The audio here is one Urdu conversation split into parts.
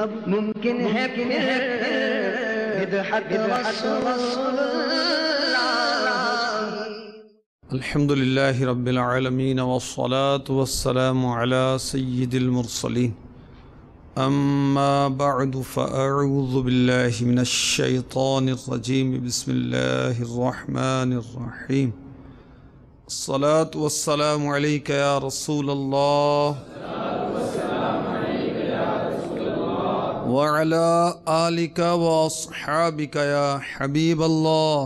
کب ممکن ہے پھر مدحت رسول اللہ۔ الحمد للہ رب العالمین والصلاة والسلام علی سید المرسلین، اما بعد فاعوذ باللہ من الشیطان الرجیم، بسم اللہ الرحمن الرحیم۔ الصلاة والسلام علیک یا رسول اللہ وعلى آلك وأصحابك يا حبيب الله،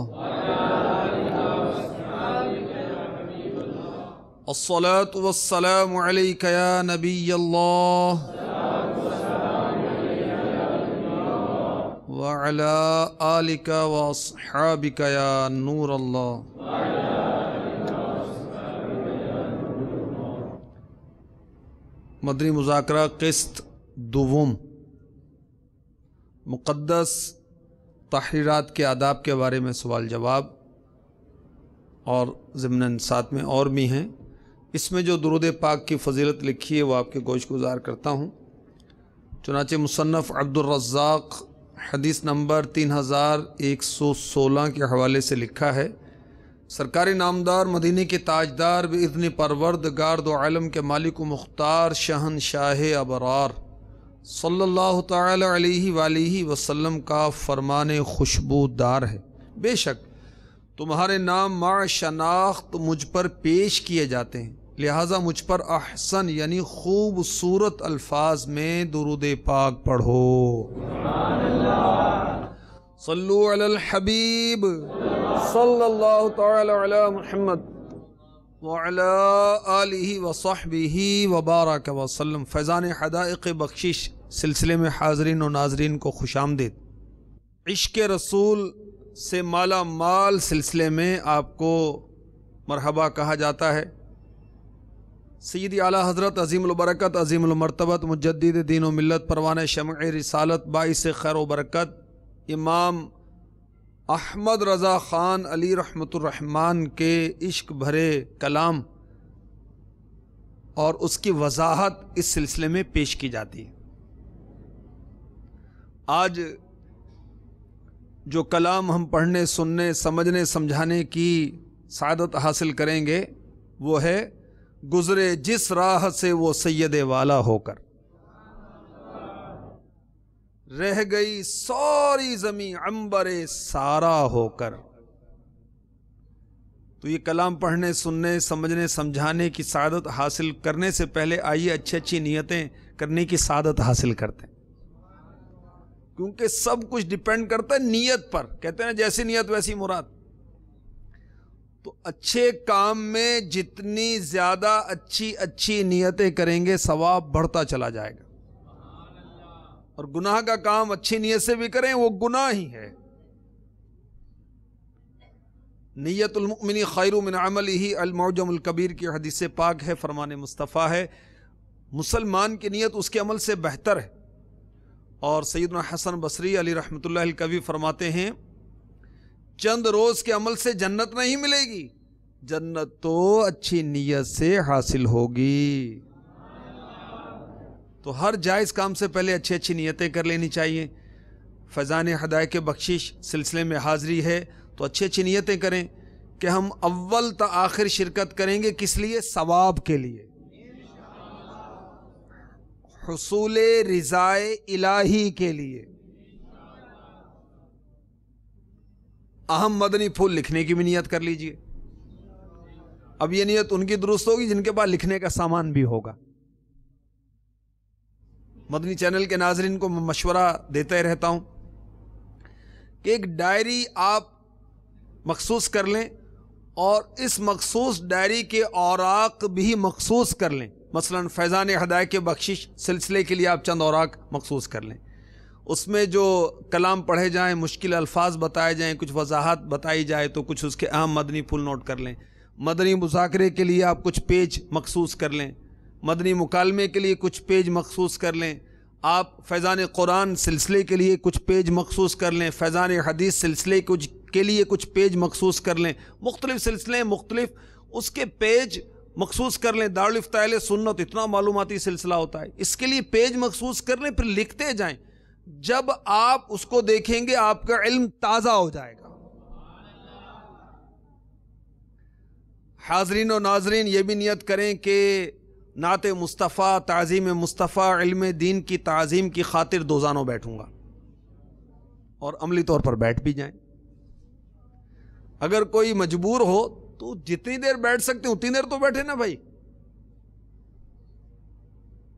الصلاة والسلام عليك يا نبي الله، وعلى آلك وأصحابك يا نور الله۔ مدنی مذاکرہ قسط دوم، مقدس تحریرات کے آداب کے بارے میں سوال جواب، اور ضمناً ساتھ میں اور بھی ہیں۔ اس میں جو درود پاک کی فضیلت لکھی ہے وہ آپ کے گوش گزار کرتا ہوں۔ چنانچہ مصنف عبد الرزاق حدیث نمبر 3116 کے حوالے سے لکھا ہے، سرکاری نامدار مدینے کے تاجدار باذن پروردگار دو عالم کے مالک و مختار شہنشاہ ابرار صلی اللہ تعالی علیہ وآلہ وسلم کا فرمان خوشبودار ہے، بے شک تمہارے نام مع شناخت مجھ پر پیش کیے جاتے ہیں، لہٰذا مجھ پر احسن یعنی خوبصورت الفاظ میں درود پاک پڑھو۔ صلو علی الحبیب صلی اللہ تعالی علی محمد وعلى آلہ وصحبہ وبارک وسلم۔ فیضان حدائق بخشش سلسلے میں حاضرین و ناظرین کو خوش آمدید۔ عشق رسول سے مالا مال سلسلے میں آپ کو مرحبا کہا جاتا ہے۔ سیدی اعلیٰ حضرت عظیم البرکت عظیم المرتبت مجدد دین و ملت پروانہ شمع رسالت باعث خیر و برکت امام احمد رضا خان علی رحمۃ الرحمن کے عشق بھرے کلام اور اس کی وضاحت اس سلسلے میں پیش کی جاتی ہے۔ آج جو کلام ہم پڑھنے، سننے، سمجھنے، سمجھانے کی سعادت حاصل کریں گے وہ ہے گزرے جس راہ سے وہ سید والا ہو کر، رہ گئی ساری زمین عنبر سارا ہو کر۔ تو یہ کلام پڑھنے، سننے، سمجھنے، سمجھانے کی سعادت حاصل کرنے سے پہلے آئیے اچھی اچھی نیتیں کرنے کی سعادت حاصل کرتے ہیں، کیونکہ سب کچھ ڈیپینڈ کرتا ہے نیت پر۔ کہتے ہیں جیسی نیت ویسی مراد۔ تو اچھے کام میں جتنی زیادہ اچھی نیتیں کریں گے ثواب بڑھتا چلا جائے گا، اور گناہ کا کام اچھی نیت سے بھی کریں وہ گناہ ہی ہے۔ نیت المؤمن خیر من عملہ المعجم الکبیر کی حدیث پاک ہے، فرمان مصطفیٰ ہے، مسلمان کی نیت اس کے عمل سے بہتر ہے۔ اور سیدنا حسن بصری علی رحمۃ اللہ الکوی فرماتے ہیں، چند روز کے عمل سے جنت نہیں ملے گی، جنت تو اچھی نیت سے حاصل ہوگی۔ تو ہر جائز کام سے پہلے اچھی نیتیں کر لینی چاہیے۔ فیضان حدائق بخشش سلسلے میں حاضری ہے تو اچھی نیتیں کریں کہ ہم اول تا آخر شرکت کریں گے، کس لیے؟ ثواب کے لیے، حصول رضائے الہی کے لیے۔ اہم مدنی پھول لکھنے کی بھی نیت کر لیجئے۔ اب یہ نیت ان کی درست ہوگی جن کے پاس لکھنے کا سامان بھی ہوگا۔ مدنی چینل کے ناظرین کو میں مشورہ دیتا ہی رہتا ہوں کہ ایک ڈائری آپ مخصوص کر لیں، اور اس مخصوص ڈائری کے اوراق بھی مخصوص کر لیں۔ مثلا فیضان حدائق بخشش سلسلے کے لیے آپ چند اوراق مخصوص کر لیں، اس میں جو کلام پڑھے جائیں، مشکل الفاظ بتائے جائیں، کچھ وضاحت بتائی جائے تو کچھ اس کے اہم مدنی پھول نوٹ کر لیں۔ مدنی مذاکرے کے لیے آپ کچھ پیج مخصوص کر لیں، مدنی مکالمے کے لیے کچھ پیج مخصوص کر لیں، آپ فیضان قرآن سلسلے کے لیے کچھ پیج مخصوص کر لیں، فیضان حدیث سلسلے کے لیے کچھ پیج مخصوص کر لیں۔ مختلف سلسلے مختلف اس کے پیج مخصوص کر لیں. دارالفتہ اہل سنت اتنا معلوماتی سلسلہ ہوتا ہے, اس کے لیے پیج مخصوص کر لیں, پھر لکھتے جائیں. جب آپ اس کو دیکھیں گے آپ کا علم تازہ ہو جائے گا. حاضرین و ناظرین یہ بھی نیت کریں کہ نعت مصطفیٰ, تعظیم مصطفیٰ, علم دین کی تعظیم کی خاطر دوزانوں بیٹھوں گا, اور عملی طور پر بیٹھ بھی جائیں. اگر کوئی مجبور ہو تو جتنی دیر بیٹھ سکتے اتنی دیر تو بیٹھے نا بھائی.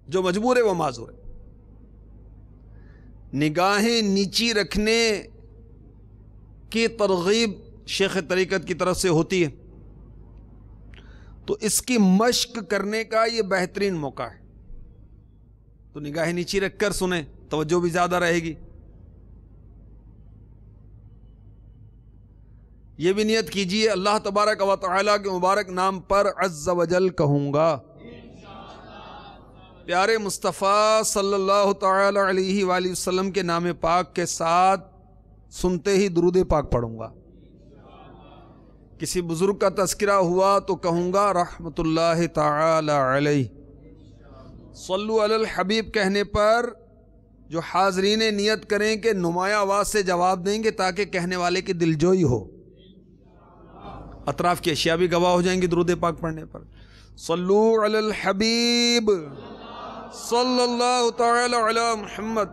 جو مجبور ہے وہ معذور ہے. نگاہیں نیچی رکھنے کی ترغیب شیخ طریقت کی طرف سے ہوتی ہے, تو اس کی مشق کرنے کا یہ بہترین موقع ہے. تو نگاہیں نیچی رکھ کر سنیں, توجہ بھی زیادہ رہے گی. یہ بھی نیت کیجئے اللہ تبارک و تعالیٰ کے مبارک نام پر عز و جل کہوں گا, پیارے مصطفیٰ صلی اللہ تعالی علیہ وآلہ وسلم کے نام پاک کے ساتھ سنتے ہی درود پاک پڑھوں گا. کسی بزرگ کا تذکرہ ہوا تو کہوں گا رحمت اللہ تعالی علیہ. صلو علی الحبیب کہنے پر جو حاضرین نیت کریں کہ نمایاں آواز سے جواب دیں گے تاکہ کہنے والے کی دلجوئی ہو, اطراف کی اشیاء بھی گواہ ہو جائیں گی درود پاک پڑھنے پر. صلو علی الحبیب صلی اللہ تعالی علی محمد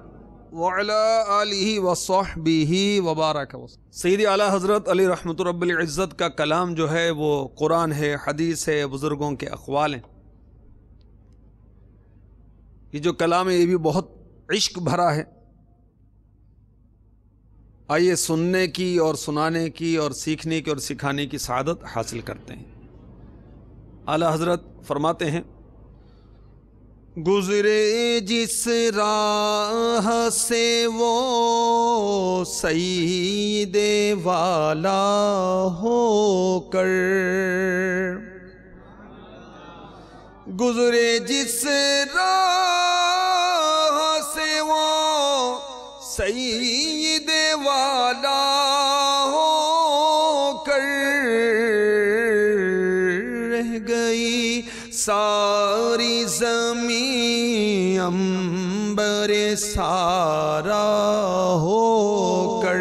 وعلی آلہ وصحبہ وبارک وسلم. سیدی اعلیٰ حضرت علی رحمت رب العزت کا کلام جو ہے وہ قرآن ہے, حدیث ہے, بزرگوں کے اقوال ہیں. یہ جو کلام ہے یہ بھی بہت عشق بھرا ہے. آئیے سننے کی اور سنانے کی اور سیکھنے کی اور سکھانے کی سعادت حاصل کرتے ہیں. اعلیٰ حضرت فرماتے ہیں گزرے جس راہ سے وہ سید والا ہو کر, گزرے جس راہ سے وہ سید والا ہو کر, رہ گئی ساری زمین عنبر سارا ہو کر,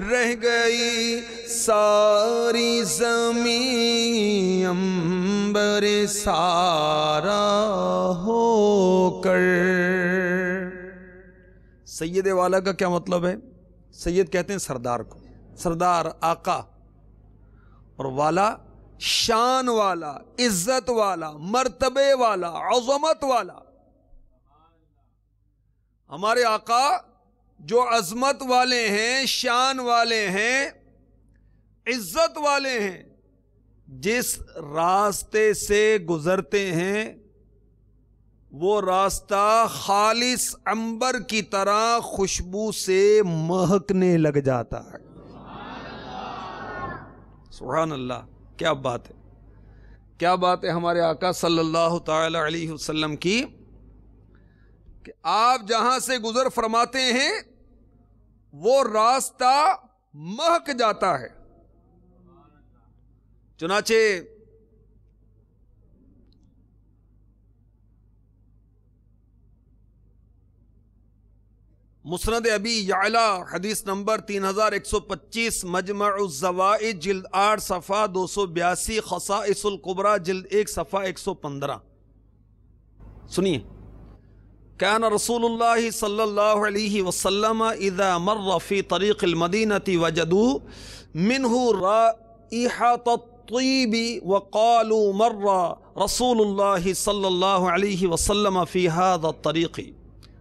رہ گئی ساری زمین عنبر سارا ہو کر. سید والا کا کیا مطلب ہے؟ سید کہتے ہیں سردار کو, سردار آقا, اور والا شان والا, عزت والا, مرتبے والا, عظمت والا. ہمارے آقا جو عظمت والے ہیں, شان والے ہیں, عزت والے ہیں, جس راستے سے گزرتے ہیں وہ راستہ خالص عنبر کی طرح خوشبو سے مہکنے لگ جاتا ہے. سبحان اللہ, کیا بات ہے, کیا بات ہے ہمارے آقا صلی اللہ تعالی علیہ وسلم کی, کہ آپ جہاں سے گزر فرماتے ہیں وہ راستہ مہک جاتا ہے. چنانچہ مسند ابی یعلا حدیث نمبر 3125, مجمع الزوائد جلد 8 صفحہ 282, خصائص القبرى جلد 1 صفحہ 115. سنیے, كان رسول اللہ صلی اللہ علیہ وسلم اذا مر في طریق المدینة وجدوا منه رائحة الطیب وقالوا مر رسول اللہ صلی اللہ علیہ وسلم في هذا الطریق.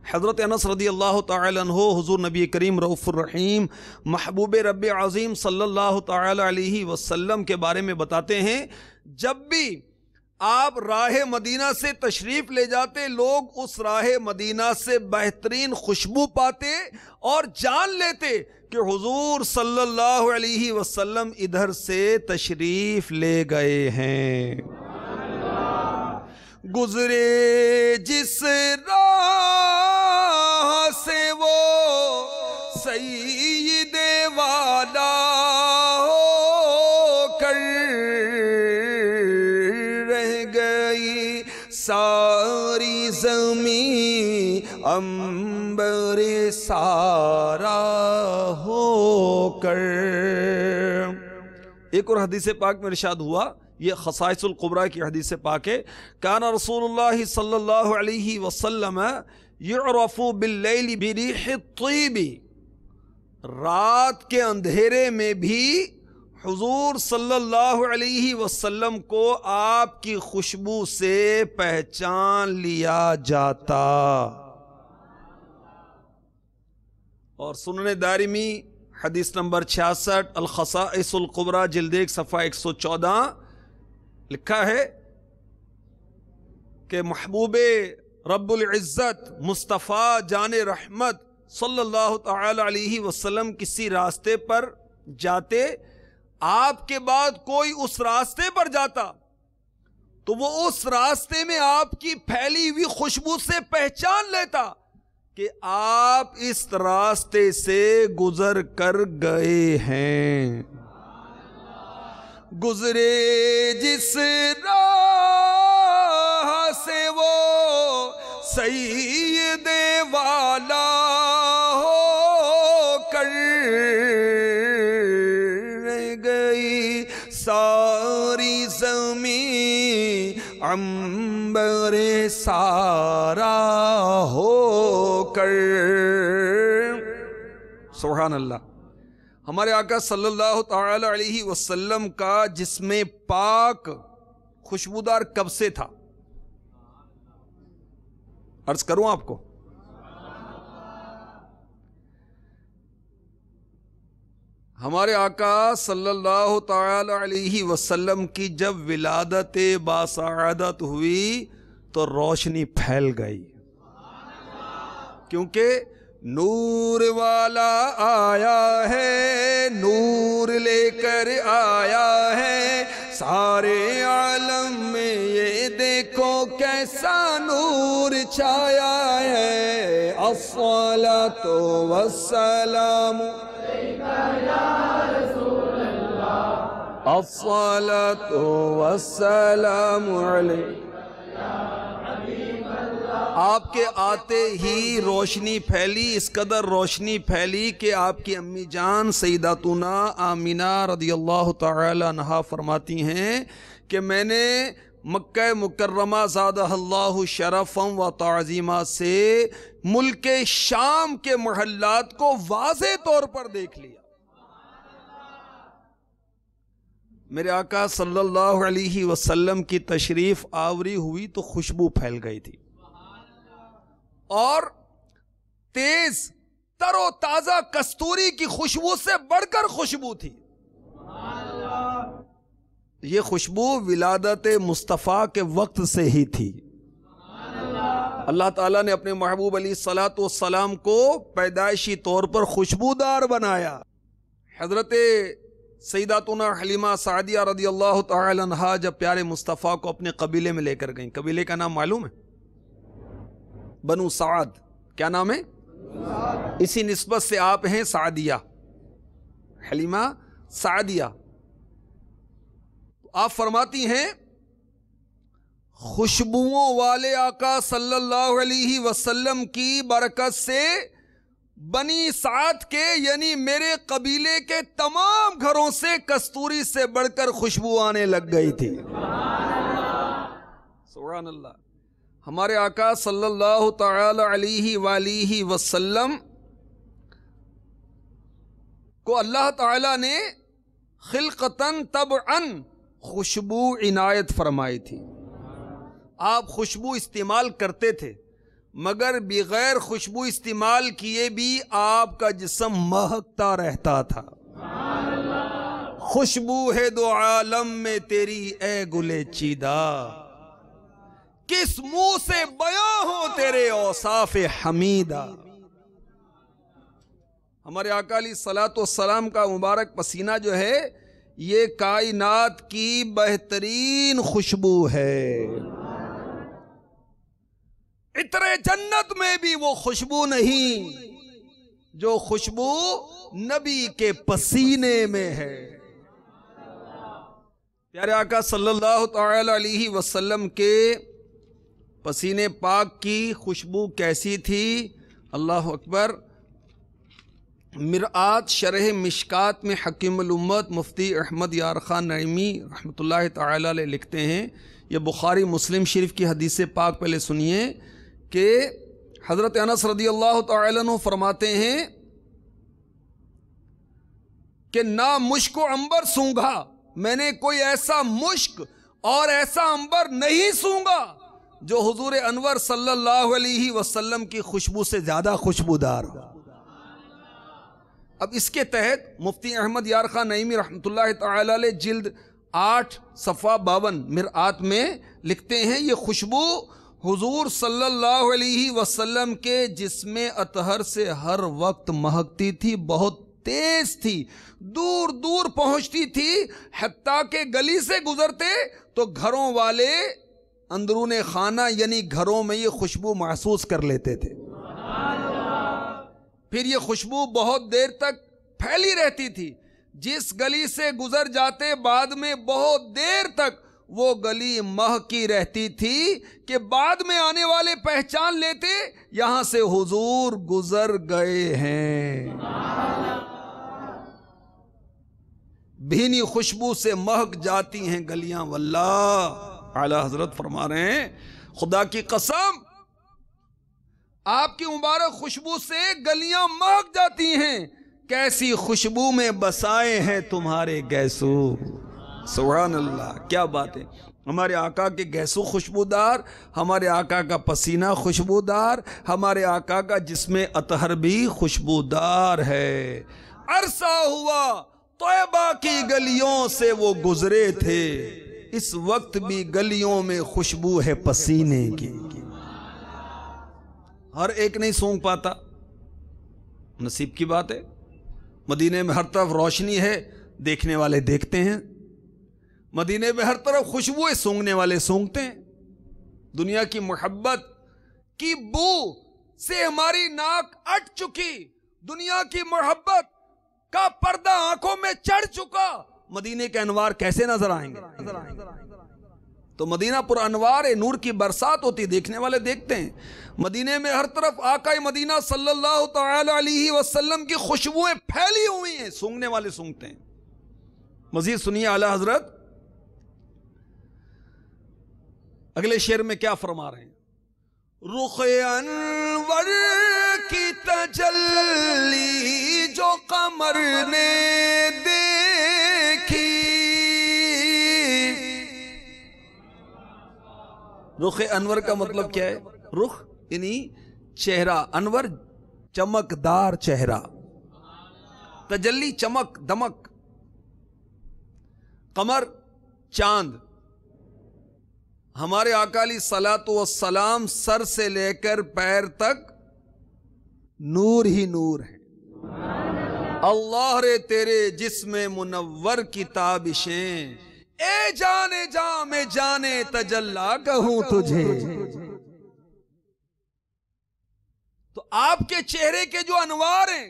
حضرت انس رضی اللہ تعالی عنہ حضور نبی کریم رؤوف الرحیم محبوب رب عظیم صلی اللہ تعالی علیہ وسلم کے بارے میں بتاتے ہیں, جب بھی آپ راہ مدینہ سے تشریف لے جاتے لوگ اس راہ مدینہ سے بہترین خوشبو پاتے اور جان لیتے کہ حضور صلی اللہ علیہ وسلم ادھر سے تشریف لے گئے ہیں. گزرے جس راہ سے وہ سید والا ہو کر, عنبر سارا ہو کر. ایک اور حدیث پاک میں ارشاد ہوا، یہ خصائص القبریٰ کی حدیث پاک ہے، کان رسول اللہ صلی اللہ علیہ وسلم یعرف باللیل بریح الطیب. رات کے اندھیرے میں بھی حضور صلی اللہ علیہ وسلم کو آپ کی خوشبو سے پہچان لیا جاتا. اور سنن دارمی حدیث نمبر 66 الخصائص القبریٰ جلد 1 صفحہ 114 لکھا ہے کہ محبوب رب العزت مصطفیٰ جان رحمت صلی اللہ تعالی علیہ وسلم کسی راستے پر جاتے، آپ کے بعد کوئی اس راستے پر جاتا تو وہ اس راستے میں آپ کی پھیلی ہوئی خوشبو سے پہچان لیتا کہ آپ اس راستے سے گزر کر گئے ہیں. گزرے جس راہ سے وہ سید والا ہو کر گئی ساری زمین عنبر سارا ہو کر. سبحان اللہ. ہمارے آقا صلی اللہ تعالی علیہ وسلم کا جسم پاک خوشبودار کب سے تھا؟ عرض کروں آپ کو، ہمارے آقا صلی اللہ تعالی علیہ وسلم کی جب ولادت باسعادت ہوئی تو روشنی پھیل گئی، کیونکہ نور والا آیا ہے، نور لے کر آیا ہے سارے عالم میں، یہ دیکھو کیسا نور چھایا ہے. الصلاۃ والسلام الصلاۃ والسلام علیہ. آپ کے آتے ہی روشنی پھیلی، اس قدر روشنی پھیلی کہ آپ کی امی جان سیداتنا آمینہ رضی اللہ تعالی عنہا فرماتی ہیں کہ میں نے مکہ مکرمہ زادہ اللہ شرفا و تعظیمہ سے ملک شام کے محلات کو واضح طور پر دیکھ لیا. میرے آقا صلی اللہ علیہ وسلم کی تشریف آوری ہوئی تو خوشبو پھیل گئی تھی، اور تیز تر و تازہ کستوری کی خوشبو سے بڑھ کر خوشبو تھی. یہ خوشبو ولادت مصطفیٰ کے وقت سے ہی تھی. اللہ تعالیٰ نے اپنے محبوب علیہ الصلاۃ والسلام کو پیدائشی طور پر خوشبودار بنایا. حضرت سیداتنا حلیمہ سعدیہ رضی اللہ تعالی عنہا جب پیارے مصطفیٰ کو اپنے قبیلے میں لے کر گئیں، قبیلے کا نام معلوم ہے؟ بنو سعد. کیا نام ہے؟ اسی نسبت سے آپ ہیں سعدیہ، حلیمہ سعدیہ. آپ فرماتی ہیں خوشبوؤں والے آقا صلی اللہ علیہ وسلم کی برکت سے بنی سعد کے یعنی میرے قبیلے کے تمام گھروں سے کستوری سے بڑھ کر خوشبو آنے لگ گئی تھی. سبحان اللہ. ہمارے آقا صلی اللہ تعالی علیہ وآلہ وسلم کو اللہ تعالی نے خلقتاً طبعاً خوشبو عنایت فرمائی تھی. آپ خوشبو استعمال کرتے تھے، مگر بغیر خوشبو استعمال کیے بھی آپ کا جسم مہکتا رہتا تھا. خوشبو ہے دو عالم میں تیری اے گلے چیدہ، کس منہ سے بیاں ہو تیرے اوصاف حمیدہ. ہمارے آقا علیہ الصلاۃ والسلام کا مبارک پسینہ جو ہے یہ کائنات کی بہترین خوشبو ہے. عطر جنت میں بھی وہ خوشبو نہیں جو خوشبو نبی کے پسینے میں ہے. پیارے آقا صلی اللہ تعالی علیہ وسلم کے پسینے پاک کی خوشبو کیسی تھی؟ اللہ اکبر۔ مرآت شرح مشکات میں حکیم الامت مفتی احمد یار خان نعیمی رحمۃ اللہ تعالی علیہ لکھتے ہیں، یہ بخاری مسلم شریف کی حدیث پاک پہلے سنیے، کہ حضرت انس رضی اللہ تعالی عنہ فرماتے ہیں کہ نہ مشک و عنبر سونگھا، میں نے کوئی ایسا مشک اور ایسا عنبر نہیں سونگھا جو حضور انور صلی اللہ علیہ وسلم کی خوشبو سے زیادہ خوشبودار ہو۔ اب اس کے تحت مفتی احمد یار خان نعیمی رحمۃ اللہ تعالی علیہ جلد 8 صفحہ 52 مرآت میں لکھتے ہیں، یہ خوشبو حضور صلی اللہ علیہ وسلم کے جسم اطہر سے ہر وقت مہکتی تھی، بہت تیز تھی، دور دور پہنچتی تھی، حتیٰ کہ گلی سے گزرتے تو گھروں والے اندرون خانہ یعنی گھروں میں یہ خوشبو محسوس کر لیتے تھے۔ پھر یہ خوشبو بہت دیر تک پھیلی رہتی تھی، جس گلی سے گزر جاتے بعد میں بہت دیر تک وہ گلی مہکی رہتی تھی کہ بعد میں آنے والے پہچان لیتے یہاں سے حضور گزر گئے ہیں۔ بھینی خوشبو سے مہک جاتی ہیں گلیاں، واللہ اعلی حضرت فرما رہے ہیں خدا کی قسم آپ کی مبارک خوشبو سے گلیاں مہک جاتی ہیں، کیسی خوشبو میں بسائے ہیں تمہارے گیسو۔ سبحان اللہ، کیا بات ہے! ہمارے آقا کے گیسو خوشبودار، ہمارے آقا کا پسینہ خوشبودار، ہمارے آقا کا جسم اطہر بھی خوشبودار ہے۔ عرصہ ہوا طیبہ کی گلیوں سے وہ گزرے تھے، اس وقت بھی گلیوں میں خوشبو ہے پسینے کی۔ ہر ایک نہیں سونگ پاتا، نصیب کی بات ہے۔ مدینے میں ہر طرف روشنی ہے، دیکھنے والے دیکھتے ہیں، مدینے میں ہر طرف خوشبو ہے، سونگنے والے سونگتے ہیں۔ دنیا کی محبت کی بو سے ہماری ناک اٹ چکی، دنیا کی محبت کا پردہ آنکھوں میں چڑھ چکا، مدینے کے انوار کیسے نظر آئیں گے؟ تو مدینہ پر انوار نور کی برسات ہوتی، دیکھنے والے دیکھتے ہیں۔ مدینے میں ہر طرف آقا مدینہ صلی اللہ تعالی علیہ وسلم کی خوشبوئیں پھیلی ہوئی ہیں، سونگنے والے سونگتے ہیں۔ مزید سنیے اعلی حضرت اگلے شعر میں کیا فرما رہے ہیں؟ رخ انور کی تجلی جو قمر نے دیکھی، رخ انور کا مطلب کیا ہے؟ رخ یعنی چہرہ، انور چمکدار چہرہ، تجلی چمک دمک، قمر چاند۔ ہمارے آقا علیہ الصلوۃ والسلام سر سے لے کر پیر تک نور ہی نور ہے۔ اللہ رے تیرے جسم منور کی تابشیں، اے جانے جاں میں جانے تجلا کہوں تجھے۔ تو آپ کے چہرے کے جو انوار ہیں،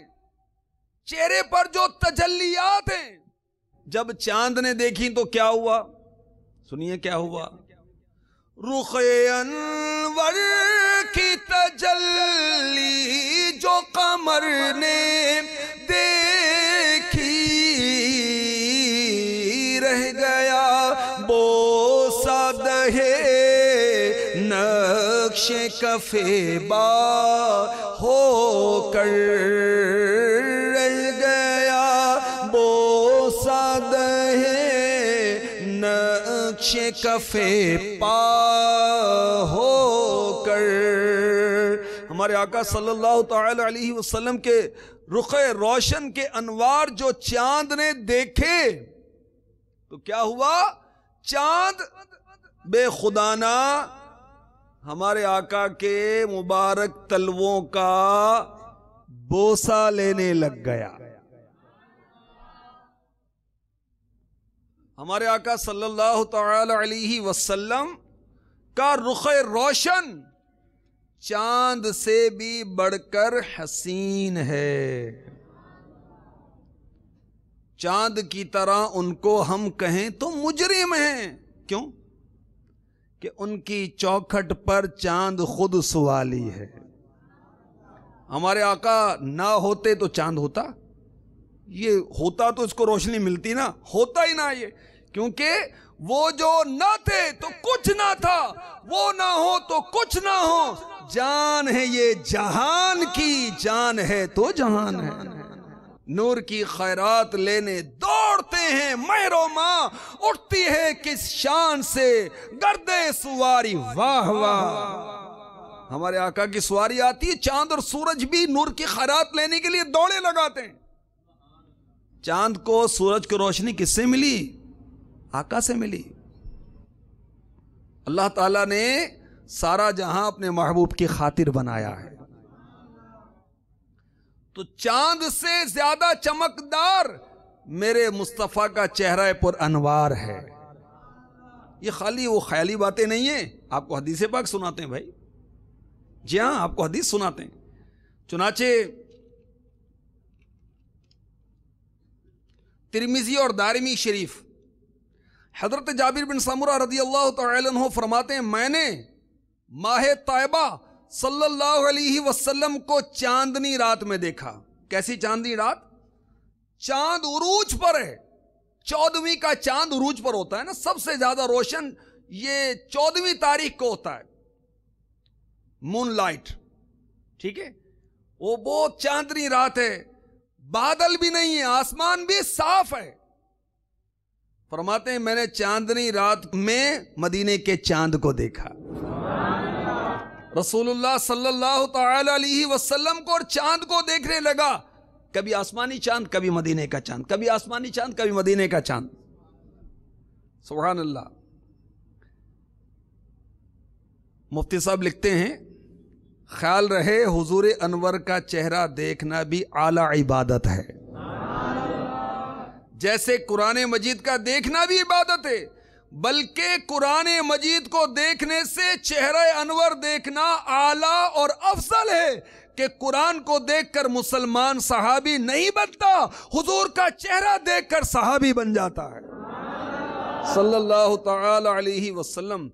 چہرے پر جو تجلیات ہیں، جب چاند نے دیکھی تو کیا ہوا؟ سنیے کیا ہوا؟ رخ انور کی تجلی جو قمر نے دیکھی، رہ گیا بوسہ دہے نقش کف با ہو کر، رہ گیا بوسہ دہے نقش کف پا ہو کر۔ ہمارے آقا صلی اللہ تعالی علیہ وسلم کے رخ روشن کے انوار جو چاند نے دیکھے تو کیا ہوا؟ چاند بے خدانہ ہمارے آقا کے مبارک تلووں کا بوسہ لینے لگ گیا۔ ہمارے آقا صلی اللہ تعالی علیہ وسلم کا رخ روشن چاند سے بھی بڑھ کر حسین ہے۔ چاند کی طرح ان کو ہم کہیں تو مجرم ہیں۔ کیوں کہ ان کی چوکھٹ پر چاند خود سوالی ہے. ہمارے آقا نہ ہوتے تو چاند ہوتا؟ یہ ہوتا تو اس کو روشنی ملتی نا، ہوتا ہی نہ یہ، کیونکہ وہ جو نہ تھے تو کچھ نہ تھا، وہ نہ ہو تو کچھ نہ ہو. جان ہے یہ جہان کی، جان ہے تو جہان ہے. نور کی خیرات لینے دوڑتے ہیں مہر و ماں، اٹھتی ہے کس شان سے گردے سواری واہ واہ. ہمارے آقا کی سواری آتی ہے، چاند اور سورج بھی نور کی خیرات لینے کے لیے دوڑے لگاتے ہیں. چاند کو سورج کی روشنی کس سے ملی؟ آقا سے ملی. اللہ تعالیٰ نے سارا جہاں اپنے محبوب کی خاطر بنایا ہے، تو چاند سے زیادہ چمکدار میرے مصطفیٰ کا چہرہ پر انوار ہے. یہ خالی وہ خیالی باتیں نہیں ہیں، آپ کو حدیث پاک سناتے ہیں بھائی. جی ہاں، آپ کو حدیث سناتے ہیں. چنانچہ ترمذی اور دارمی شریف، حضرت جابر بن سمرہ رضی اللہ تعالی عنہ فرماتے ہیں میں نے ماہ طیبہ صلی اللہ علیہ وسلم کو چاندنی رات میں دیکھا. کیسی چاندنی رات؟ چاند عروج پر ہے. 14ویں کا چاند عروج پر ہوتا ہے نا، سب سے زیادہ روشن یہ 14ویں تاریخ کو ہوتا ہے، مون لائٹ. ٹھیک ہے، وہ بہت چاندنی رات ہے، بادل بھی نہیں ہے، آسمان بھی صاف ہے. فرماتے ہیں میں نے چاندنی رات میں مدینے کے چاند کو دیکھا. رسول اللہ صلی اللہ تعالی علیہ وسلم کو اور چاند کو دیکھنے لگا. کبھی آسمانی چاند، کبھی مدینے کا چاند، کبھی آسمانی چاند، کبھی مدینے کا چاند. سبحان اللہ. مفتی صاحب لکھتے ہیں خیال رہے حضور انور کا چہرہ دیکھنا بھی اعلیٰ عبادت ہے. جیسے قرآن مجید کا دیکھنا بھی عبادت ہے، بلکہ قرآن مجید کو دیکھنے سے چہرہ انور دیکھنا اعلیٰ اور افضل ہے کہ قرآن کو دیکھ کر مسلمان صحابی نہیں بنتا، حضور کا چہرہ دیکھ کر صحابی بن جاتا ہے صلی اللہ تعالی علیہ وسلم.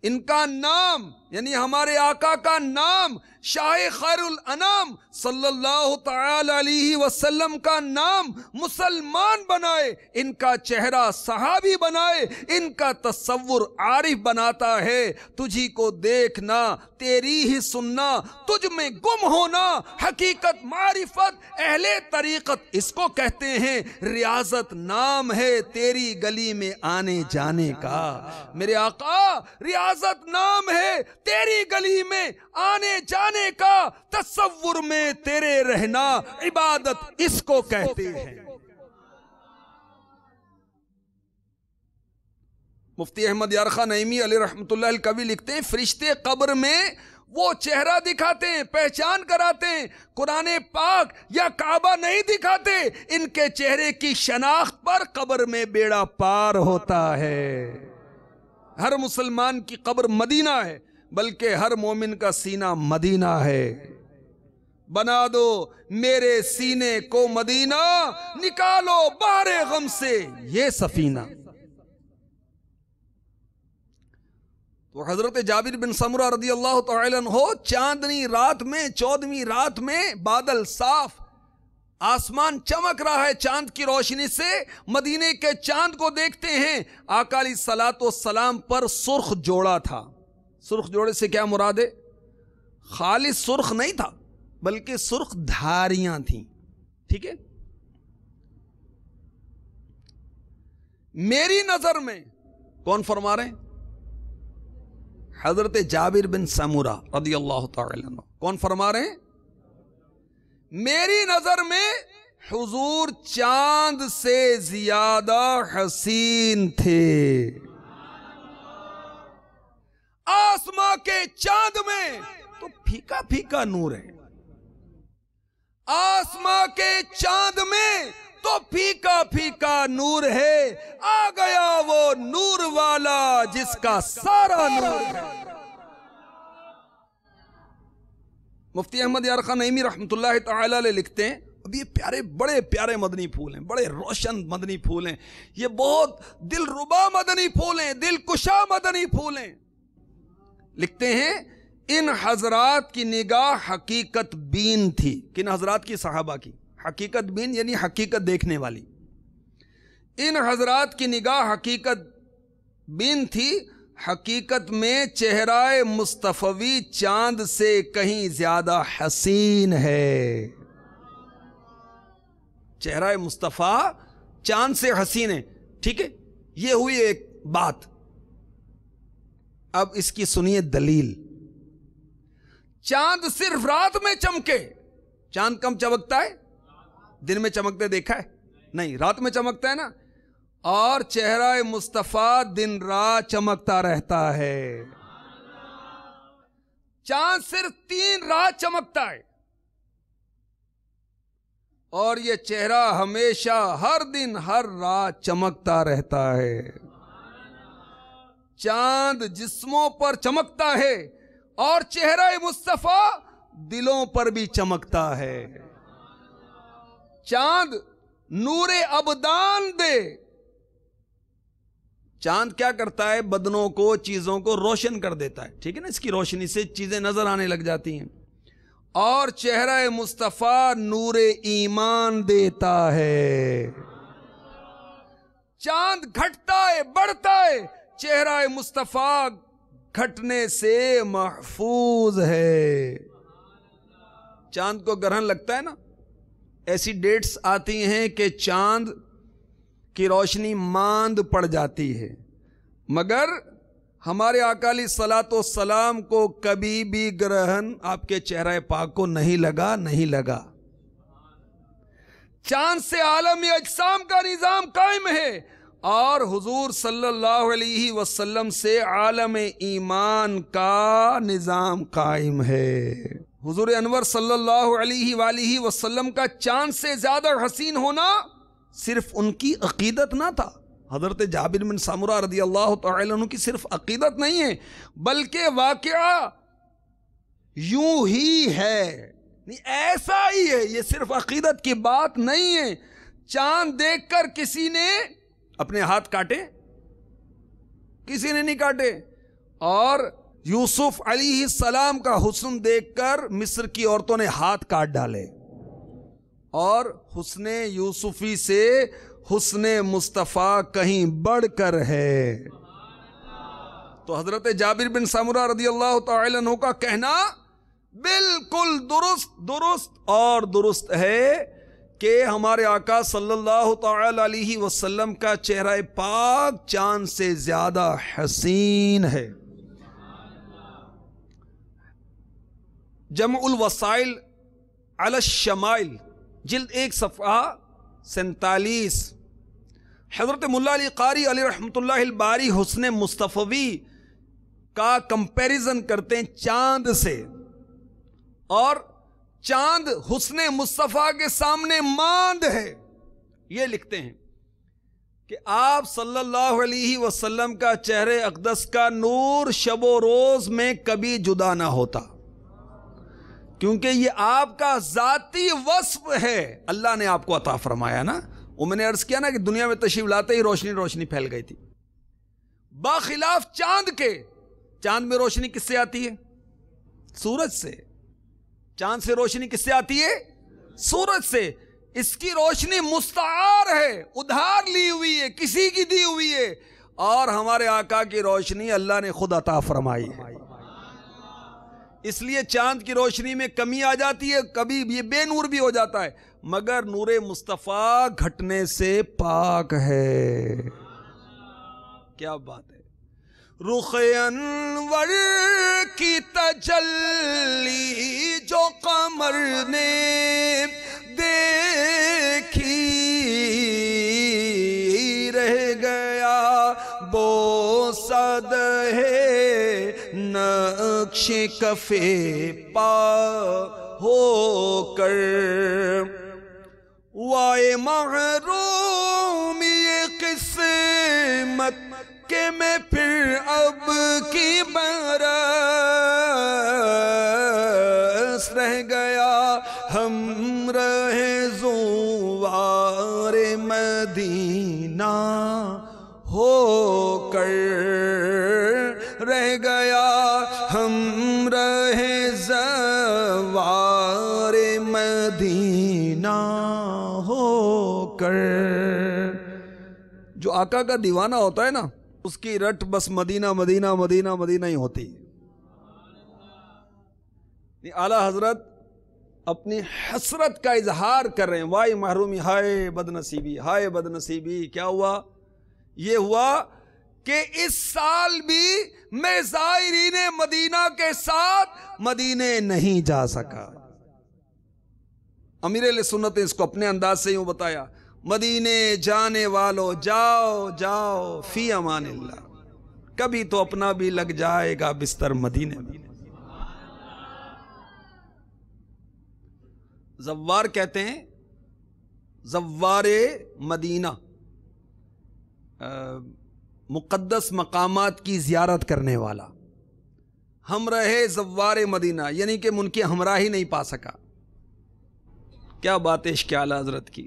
ان کا نام یعنی ہمارے آقا کا نام، شاہ خیر الانام صلی اللہ تعالی علیہ وسلم کا نام مسلمان بنائے، ان کا چہرہ صحابی بنائے، ان کا تصور عارف بناتا ہے. تجھی کو دیکھنا، تیری ہی سننا، تجھ میں گم ہونا، حقیقت معرفت اہل طریقت اس کو کہتے ہیں. ریاضت نام ہے تیری گلی میں آنے جانے کا. میرے آقا ریاضت نام ہے تیری گلی میں آنے جانے کا، تصور میں تیرے رہنا عبادت اس کو کہتے ہیں. مفتی احمد یارخان نعیمی علیہ رحمت اللہ الکوی لکھتے ہیں فرشتے قبر میں وہ چہرہ دکھاتے ہیں، پہچان کراتے ہیں، قرآن پاک یا کعبہ نہیں دکھاتے. ان کے چہرے کی شناخت پر قبر میں بیڑا پار ہوتا ہے. ہر مسلمان کی قبر مدینہ ہے، بلکہ ہر مومن کا سینہ مدینہ ہے. بنا دو میرے سینے کو مدینہ، نکالو بحر غم سے یہ سفینہ. تو حضرت جابر بن سمرہ رضی اللہ تعالی عنہ چاندنی رات میں، 14ویں رات میں، بادل صاف، آسمان چمک رہا ہے چاند کی روشنی سے، مدینے کے چاند کو دیکھتے ہیں. آقا علیہ الصلوۃ والسلام پر سرخ جوڑا تھا. سرخ جوڑے سے کیا مراد ہے؟ خالص سرخ نہیں تھا، بلکہ سرخ دھاریاں تھیں. ٹھیک ہے، میری نظر میں کون فرما رہے ہیں؟ حضرت جابر بن سمرہ رضی اللہ تعالی عنہ. کون فرما رہے ہیں؟ میری نظر میں حضور چاند سے زیادہ حسین تھے. آسمان کے چاند میں تو پھیکا پھیکا نور ہے، آسمان کے چاند میں تو پھیکا پھیکا نور ہے. آ گیا وہ نور والا جس کا سارا نور ہے. مفتی احمد یارخان نعیمی رحمت اللہ تعالی علیہ لکھتے ہیں اب یہ پیارے، بڑے پیارے مدنی پھول ہیں، بڑے روشن مدنی پھول ہیں، یہ بہت دل ربا مدنی پھول ہیں، دل کشا مدنی پھول ہیں. لکھتے ہیں ان حضرات کی نگاہ حقیقت بین تھی. کن حضرات کی؟ صحابہ کی. حقیقت بین یعنی حقیقت دیکھنے والی. ان حضرات کی نگاہ حقیقت بین تھی. حقیقت میں چہرہ مصطفی چاند سے کہیں زیادہ حسین ہے. چہرہ مصطفیٰ چاند سے حسین ہے. ٹھیک ہے، یہ ہوئی ایک بات. اب اس کی سنیے دلیل. چاند صرف رات میں چمکے. چاند کم چمکتا ہے؟ دن میں چمکتے دیکھا ہے؟ نہیں، رات میں چمکتا ہے نا. اور چہرہ مصطفیٰ دن رات چمکتا رہتا ہے. چاند صرف 3 رات چمکتا ہے اور یہ چہرہ ہمیشہ ہر دن ہر رات چمکتا رہتا ہے. چاند جسموں پر چمکتا ہے اور چہرہ مصطفیٰ دلوں پر بھی چمکتا ہے. چاند نور ابدان دے. چاند کیا کرتا ہے؟ بدنوں کو، چیزوں کو روشن کر دیتا ہے. ٹھیک ہے نا، اس کی روشنی سے چیزیں نظر آنے لگ جاتی ہیں. اور چہرہ مصطفیٰ نور ایمان دیتا ہے. چاند گھٹتا ہے، بڑھتا ہے، چہرہ مصطفیٰ گھٹنے سے محفوظ ہے. چاند کو گرہن لگتا ہے نا، ایسی ڈیٹس آتی ہیں کہ چاند کی روشنی ماند پڑ جاتی ہے، مگر ہمارے آقا علیہ الصلوۃ والسلام کو کبھی بھی گرہن آپ کے چہرہ پاک کو نہیں لگا. چاند سے عالم اجسام کا نظام قائم ہے اور حضور صلی اللہ علیہ وسلم سے عالم ایمان کا نظام قائم ہے. حضور انور صلی اللہ علیہ وآلہ وسلم کا چاند سے زیادہ حسین ہونا صرف ان کی عقیدت نہ تھا. حضرت جابر بن سمرہ رضی اللہ تعالی عنہ کی صرف عقیدت نہیں ہے، بلکہ واقعہ یوں ہی ہے، ایسا ہی ہے. یہ صرف عقیدت کی بات نہیں ہے. چاند دیکھ کر کسی نے اپنے ہاتھ کاٹے؟ کسی نے نہیں کاٹے. اور یوسف علیہ السلام کا حسن دیکھ کر مصر کی عورتوں نے ہاتھ کاٹ ڈالے. اور حسن یوسفی سے حسن مصطفیٰ کہیں بڑھ کر ہے. تو حضرت جابر بن سمرہ رضی اللہ تعالی عنہ کا کہنا بالکل درست اور درست ہے کہ ہمارے آقا صلی اللہ تعالی علیہ وسلم کا چہرہ پاک چاند سے زیادہ حسین ہے. جمع الوسائل علی الشمائل جلد 1 صفحہ 47. حضرت ملا علی قاری علیہ رحمۃ اللہ الباری حسن مصطفی کا کمپیریزن کرتے ہیں چاند سے، اور چاند حسن مصطفیٰ کے سامنے ماند ہے. یہ لکھتے ہیں کہ آپ صلی اللہ علیہ وسلم کا چہرے اقدس کا نور شب و روز میں کبھی جدا نہ ہوتا، کیونکہ یہ آپ کا ذاتی وصف ہے. اللہ نے آپ کو عطا فرمایا نا. وہ میں نے عرض کیا نا کہ دنیا میں تشریف لاتے ہی روشنی پھیل گئی تھی. باخلاف چاند کے، چاند میں روشنی کس سے آتی ہے؟ سورج سے. چاند سے روشنی کس سے آتی ہے؟ سورج سے. اس کی روشنی مستعار ہے، ادھار لی ہوئی ہے، کسی کی دی ہوئی ہے. اور ہمارے آقا کی روشنی اللہ نے خود عطا فرمائی ہے. اس لیے چاند کی روشنی میں کمی آ جاتی ہے، کبھی یہ بے نور بھی ہو جاتا ہے، مگر نور مصطفیٰ گھٹنے سے پاک ہے. کیا بات ہے. رخ انور کی تجلی جو قمر نے دیکھی رہ گیا بوسد ہے نقش کفے پا ہو کر. وائے محروم یہ قسمت کہ میں پھر اب کی برس رہ گیا ہم رہے زوار مدینہ ہو کر. رہ گیا کر. جو آقا کا دیوانہ ہوتا ہے نا اس کی رٹ بس مدینہ مدینہ مدینہ مدینہ ہی ہوتی ہے. اعلیٰ حضرت اپنی حسرت کا اظہار کر رہے ہیں. وائی محرومی، ہائے بد نصیبی، ہائے بد نصیبی. کیا ہوا؟ یہ ہوا کہ اس سال بھی میں زائرین مدینہ کے ساتھ مدینے نہیں جا سکا. امیر اہل سنت نے اس کو اپنے انداز سے یوں بتایا: مدینے جانے والو جاؤ جاؤ فی امان اللہ، کبھی تو اپنا بھی لگ جائے گا بستر مدینے میں. زوار کہتے ہیں، زوار مدینہ، مقدس مقامات کی زیارت کرنے والا. ہم رہے زوار مدینہ، یعنی کہ ان کی ہمراہی نہیں پا سکا. کیا بات ہے عشق اعلیٰ حضرت کی.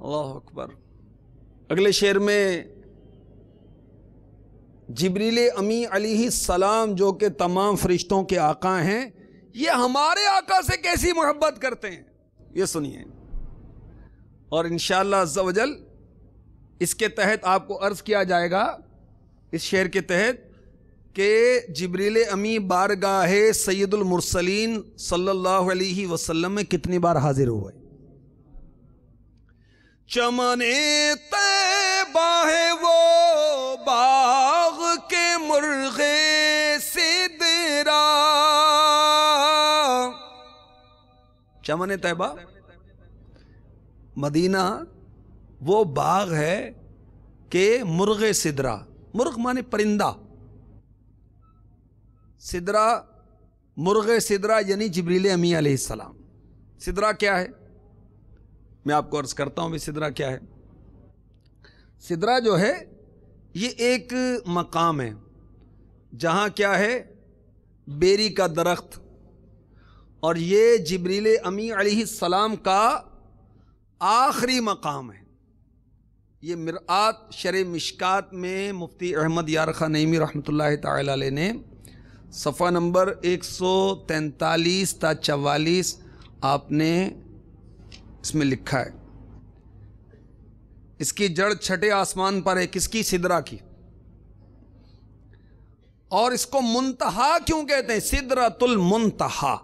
اللہ اکبر. اگلے شعر میں جبریل امی علیہ السلام جو کہ تمام فرشتوں کے آقا ہیں، یہ ہمارے آقا سے کیسی محبت کرتے ہیں یہ سنیے. اور انشاءاللہ عز و جل اس کے تحت آپ کو عرض کیا جائے گا اس شعر کے تحت کہ جبریل امی بارگاہ سید المرسلین صلی اللہ علیہ وسلم میں کتنی بار حاضر ہوئے. چمن طیبہ ہے وہ باغ کے مرغ سدرا. چمن طیبہ مدینہ وہ باغ ہے کہ مرغ سدرا، مرغ مانے پرندہ، سدرا مرغ سدرا یعنی جبریل امی علیہ السلام. سدرا کیا ہے؟ میں آپ کو عرض کرتا ہوں بھی سدرا کیا ہے. سدرا جو ہے یہ ایک مقام ہے جہاں کیا ہے، بیری کا درخت. اور یہ جبریل امی علیہ السلام کا آخری مقام ہے. یہ مرآت شرح مشکات میں مفتی احمد یار خان نعیمی رحمۃ اللہ تعالی علیہ نے صفحہ نمبر 143 تا 44 آپ نے اس میں لکھا ہے. اس کی جڑ چھٹے آسمان پر ہے. کس کی؟ سدرا کی. اور اس کو منتہا کیوں کہتے ہیں؟ سدرۃ المنتہا.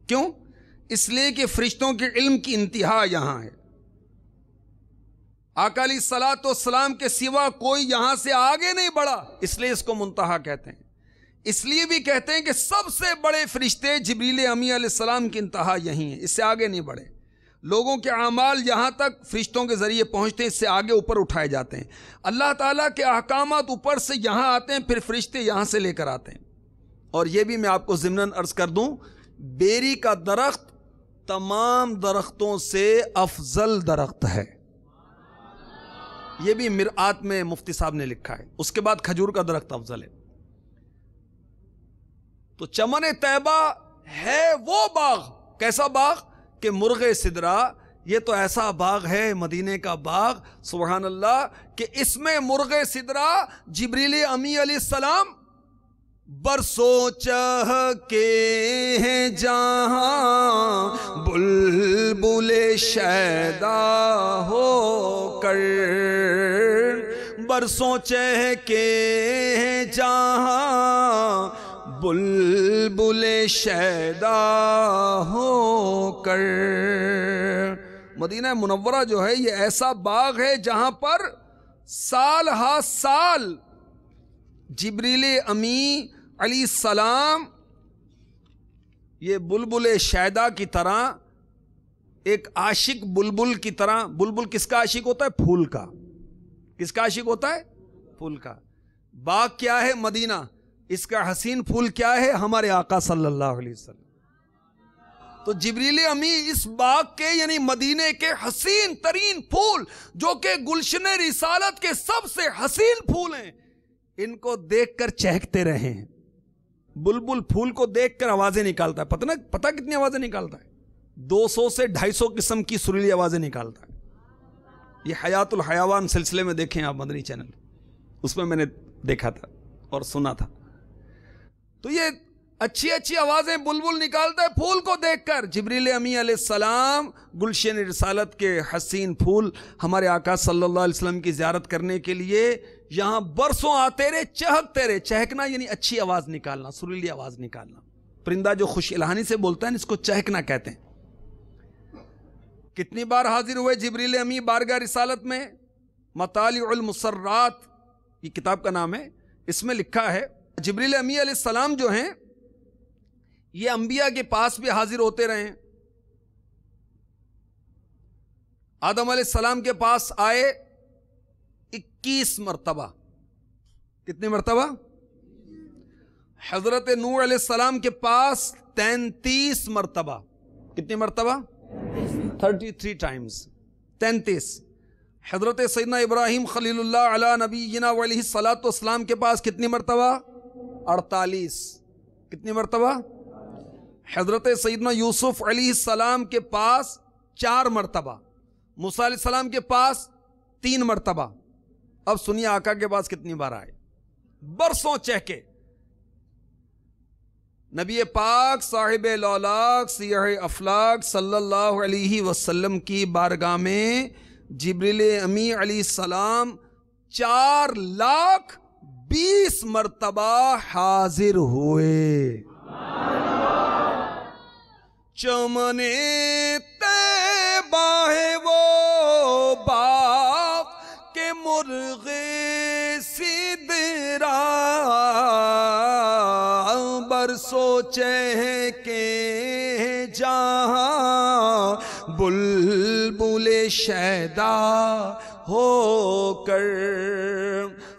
کیوں؟ اس لیے کہ فرشتوں کے علم کی انتہا یہاں ہے. آقا علیہ الصلوۃ والسلام کے سوا کوئی یہاں سے آگے نہیں بڑھا، اس لیے اس کو منتہا کہتے ہیں. اس لیے بھی کہتے ہیں کہ سب سے بڑے فرشتے جبریل امی علیہ السلام کی انتہا یہی ہے، اس سے آگے نہیں بڑھے. لوگوں کے اعمال یہاں تک فرشتوں کے ذریعے پہنچتے ہیں، اس سے آگے اوپر اٹھائے جاتے ہیں. اللہ تعالیٰ کے احکامات اوپر سے یہاں آتے ہیں، پھر فرشتے یہاں سے لے کر آتے ہیں. اور یہ بھی میں آپ کو ضمناً عرض کر دوں، بیری کا درخت تمام درختوں سے افضل درخت ہے. یہ بھی مرآت میں مفتی صاحب نے لکھا ہے. اس کے بعد کھجور کا درخت افضل ہے. تو چمن طیبہ ہے وہ باغ. کیسا باغ؟ کہ مرغ سدرا. یہ تو ایسا باغ ہے مدینے کا باغ، سبحان اللہ، کہ اس میں مرغ سدرا جبریل امی علیہ السلام برسوں چہکے ہیں جہاں بلبل شیدا ہو کر. برسوں چہکے ہیں جہاں بلبل شیدا ہو کر. مدینہ منورہ جو ہے یہ ایسا باغ ہے جہاں پر سال ہا سال جبریل امی علیہ السلام یہ بلبل شیدا کی طرح، ایک عاشق بلبل کی طرح. بلبل کس کا عاشق ہوتا ہے؟ پھول کا. کس کا عاشق ہوتا ہے؟ پھول کا. باغ کیا ہے؟ مدینہ. اس کا حسین پھول کیا ہے؟ ہمارے آقا صلی اللہ علیہ وسلم. تو جبریل امی اس باغ کے یعنی مدینے کے حسین ترین پھول جو کہ گلشن رسالت کے سب سے حسین پھول ہیں، ان کو دیکھ کر چہکتے رہے ہیں. بلبل پھول کو دیکھ کر آوازیں نکالتا ہے. پتہ کتنی آوازیں نکالتا ہے؟ 200 سے 250 قسم کی سریلی آوازیں نکالتا ہے. یہ حیات الحیوان سلسلے میں دیکھیں آپ، مدنی چینل، اس میں نے دیکھا تھا اور سنا تھا. تو یہ اچھی اچھی آوازیں بلبل نکالتا ہے پھول کو دیکھ کر. جبریل امی علیہ السلام گلشن رسالت کے حسین پھول ہمارے آقا صلی اللہ علیہ وسلم کی زیارت کرنے کے لیے یہاں برسوں آتے رہے, چہکتے رہے. چہکنا یعنی اچھی آواز نکالنا, سریلی آواز نکالنا. پرندہ جو خوش الہانی سے بولتا ہے اس کو چہکنا کہتے ہیں. کتنی بار حاضر ہوئے جبریل امی بارگاہ رسالت میں؟ مطالع المسرات یہ کتاب کا نام ہے. اس میں لکھا ہے جبریل امی علیہ السلام جو ہیں یہ انبیاء کے پاس بھی حاضر ہوتے رہے. آدم علیہ السلام کے پاس آئے 21 مرتبہ. کتنی مرتبہ؟ حضرت نوح علیہ السلام کے پاس 33 مرتبہ. کتنی مرتبہ؟ 33 ٹائمز, 33. حضرت سیدنا ابراہیم خلیل اللہ علی نبینا علیہ الصلوۃ والسلام کے پاس کتنی مرتبہ؟ 48. کتنی مرتبہ؟ حضرت سیدنا یوسف علیہ السلام کے پاس 4 مرتبہ. موسیٰ علیہ السلام کے پاس 3 مرتبہ. اب سنیے آقا کے پاس کتنی بار آئے. برسوں چہکے نبی پاک صاحب لولاک سیاح افلاک صلی اللہ علیہ وسلم کی بارگاہ میں جبریل امی علیہ السلام 4,20,000 مرتبہ حاضر ہوئے. چمنے طیبہ ہے وہ باغ کے مرغ سدرا, برسو چہکے جہاں بلبل شیدا ہو کر,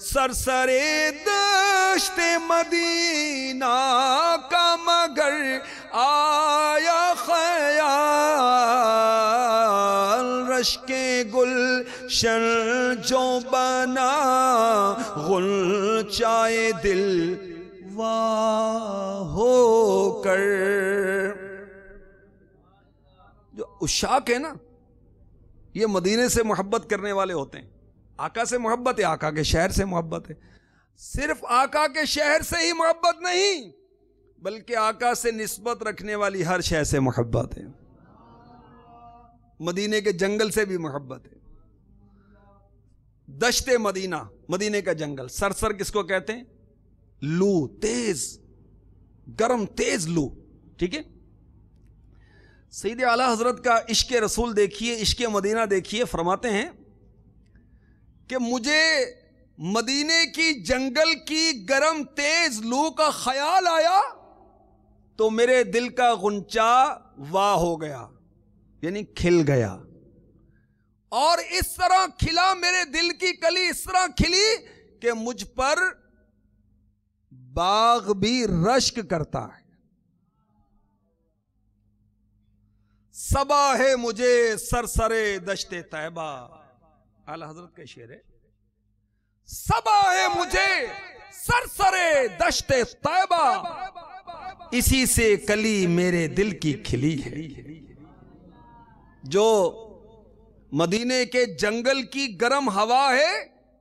سرسرے دشت مدینہ کا مگر آیا خیال, رشک گلشن جو بنا غنچۂ دل واہ ہو کر. جو عشاق ہے نا یہ مدینے سے محبت کرنے والے ہوتے ہیں. آقا سے محبت ہے, آقا کے شہر سے محبت ہے. صرف آقا کے شہر سے ہی محبت نہیں بلکہ آقا سے نسبت رکھنے والی ہر شے سے محبت ہے. مدینے کے جنگل سے بھی محبت ہے. دشت مدینہ, مدینے کا جنگل. سرسر کس کو کہتے ہیں؟ لو, تیز گرم تیز لو. ٹھیک ہے. سید اعلیٰ حضرت کا عشق رسول دیکھیے, عشق مدینہ دیکھیے. فرماتے ہیں کہ مجھے مدینے کی جنگل کی گرم تیز لو کا خیال آیا تو میرے دل کا غنچہ واہ ہو گیا, یعنی کھل گیا. اور اس طرح کھلا میرے دل کی کلی, اس طرح کھلی کہ مجھ پر باغ بھی رشک کرتا ہے. صبا ہے مجھے سرسرے دشت طیبہ. اعلیٰ حضرت کا شعر ہے. صبا ہے مجھے سرسرے دشت طیبہ, اسی سے کلی میرے دل کی کھلی ہے. جو مدینے کے جنگل کی گرم ہوا ہے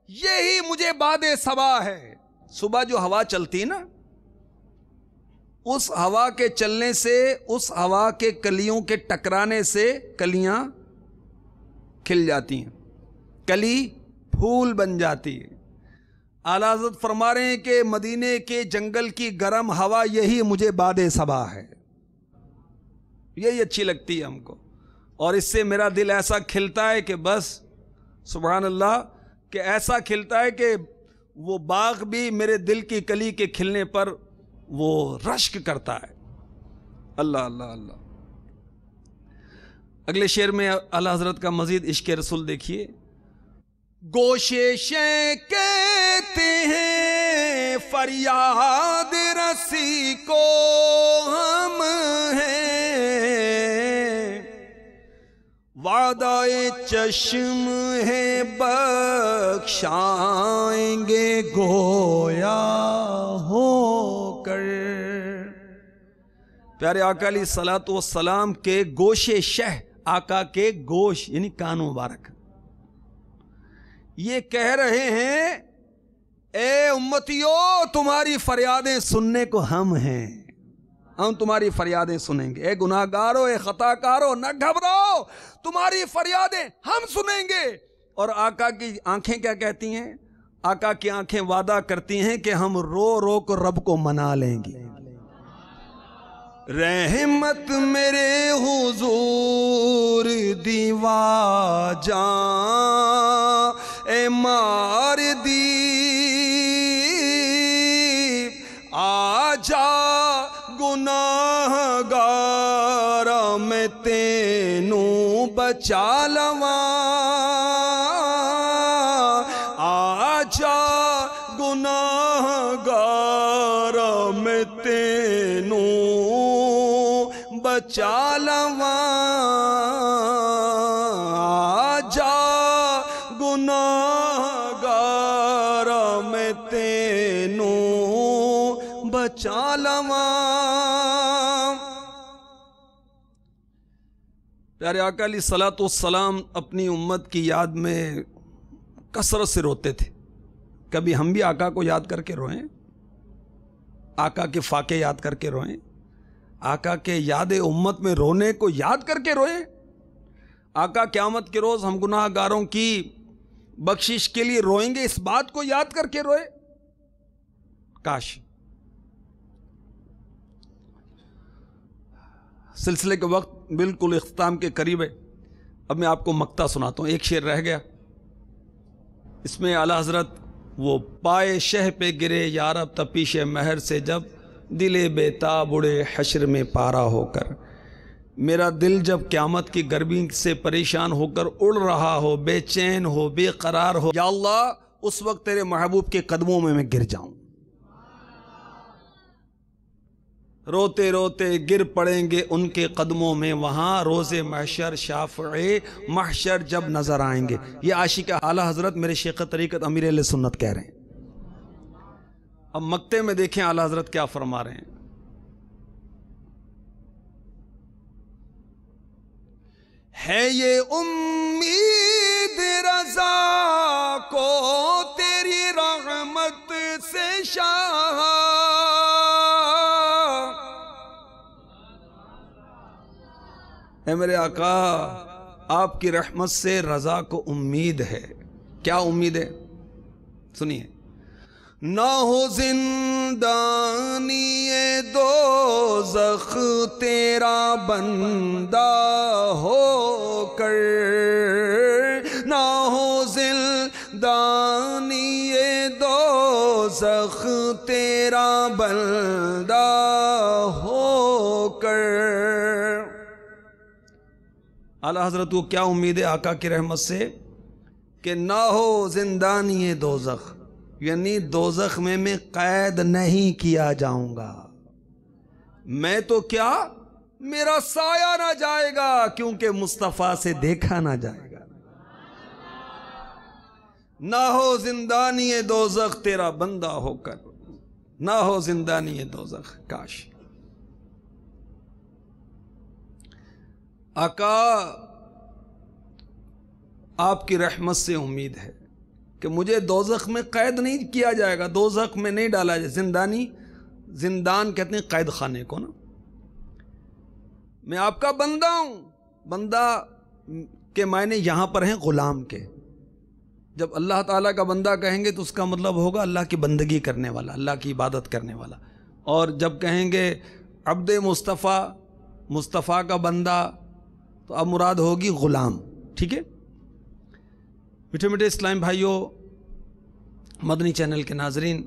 یہی مجھے باد صبا ہے. صبح جو ہوا چلتی نا, اس ہوا کے چلنے سے, اس ہوا کے کلیوں کے ٹکرانے سے کلیاں کھل جاتی ہیں, کلی پھول بن جاتی ہے. اعلیٰ حضرت فرما رہے ہیں کہ مدینے کے جنگل کی گرم ہوا یہی مجھے باد صبا ہے, یہی اچھی لگتی ہے ہم کو. اور اس سے میرا دل ایسا کھلتا ہے کہ بس سبحان اللہ, کہ ایسا کھلتا ہے کہ وہ باغ بھی میرے دل کی کلی کے کھلنے پر وہ رشک کرتا ہے. اللہ اللہ اللہ. اگلے شعر میں اعلیٰ حضرت کا مزید عشق رسول دیکھیے. گوششیں کہتے ہیں فریاد رسی کو ہم ہیں, وعدہ چشم ہے بخشائیں گے گویا ہو کر. پیارے آقا علیہ الصلوۃ والسلام کے گوش شہ, آقا کے گوش یعنی کان مبارک, یہ کہہ رہے ہیں اے امتیو تمہاری فریادیں سننے کو ہم ہیں. ہم تمہاری فریادیں سنیں گے. اے گناہگارو، اے خطاکارو، نہ گھبراؤ، تمہاری فریادیں ہم سنیں گے. اور آقا کی آنکھیں کیا کہتی ہیں؟ آقا کی آنکھیں وعدہ کرتی ہیں کہ ہم رو رو کر رب کو منا لیں گے. رحمت میرے حضور دیوا جان اے مار دی آجا گناہ گارا میں تینوں بچا لواں. آجا گناہ گارا میں تینوں بچا لواں. آجا گناہ گارا میں تینوں بچا لواں. پیارے آقا علیہ الصلوۃ والسلام اپنی امت کی یاد میں کثرت سے روتے تھے. کبھی ہم بھی آقا کو یاد کر کے روئیں، آقا کے فاقے یاد کر کے روئیں، آقا کے یاد امت میں رونے کو یاد کر کے روئیں. آقا قیامت کے روز ہم گناہ گاروں کی بخشش کے لیے روئیں گے، اس بات کو یاد کر کے روئے. کاش. سلسلے کے وقت بالکل اختتام کے قریب ہے. اب میں آپ کو مقطع سناتا ہوں. ایک شعر رہ گیا، اس میں اعلیٰ حضرت وہ پائے شہ پہ گرے یارب تپیش مہر سے جب دل بیتاب اڑے حشر میں پارا ہو کر. میرا دل جب قیامت کی گرمی سے پریشان ہو کر اڑ رہا ہو، بے چین ہو، بے قرار ہو، یا اللہ اس وقت تیرے محبوب کے قدموں میں گر جاؤں. روتے روتے گر پڑیں گے ان کے قدموں میں وہاں روز محشر شافع محشر جب نظر آئیں گے. یہ عاشق اعلیٰ حضرت میرے شیخ طریقت امیر اہل سنت کہہ رہے ہیں. اب مقطع میں دیکھیں اعلیٰ حضرت کیا فرما رہے ہیں. ہے یہ امید رضا کو تیری رحمت سے شاہ، اے میرے آقا آپ کی رحمت سے رضا کو امید ہے. کیا امید ہے؟ سنیے. نہ ہو زندانی دوزخ تیرا بندہ ہو کر، نہ ہو زندانی دوزخ تیرا بندہ ہو کر. اعلیٰ حضرت کو کیا امید ہے آقا کی رحمت سے؟ کہ نہ ہو زندانی دوزخ، یعنی دوزخ میں قید نہیں کیا جاؤں گا. میں تو کیا، میرا سایہ نہ جائے گا کیونکہ مصطفیٰ سے دیکھا نہ جائے گا. نہ ہو زندانی دوزخ تیرا بندہ ہو کر، نہ ہو زندانی دوزخ. کاش. آقا آپ کی رحمت سے امید ہے کہ مجھے دوزخ میں قید نہیں کیا جائے گا، دوزخ میں نہیں ڈالا جائے. زندانی، زندان کہتے ہیں قید خانے کو نا. میں آپ کا بندہ ہوں. بندہ کے معنی یہاں پر ہیں غلام کے. جب اللہ تعالیٰ کا بندہ کہیں گے تو اس کا مطلب ہوگا اللہ کی بندگی کرنے والا، اللہ کی عبادت کرنے والا. اور جب کہیں گے عبد مصطفیٰ، مصطفیٰ کا بندہ، تو اب مراد ہوگی غلام. ٹھیک ہے. میٹھے میٹھے اسلام بھائیوں، مدنی چینل کے ناظرین،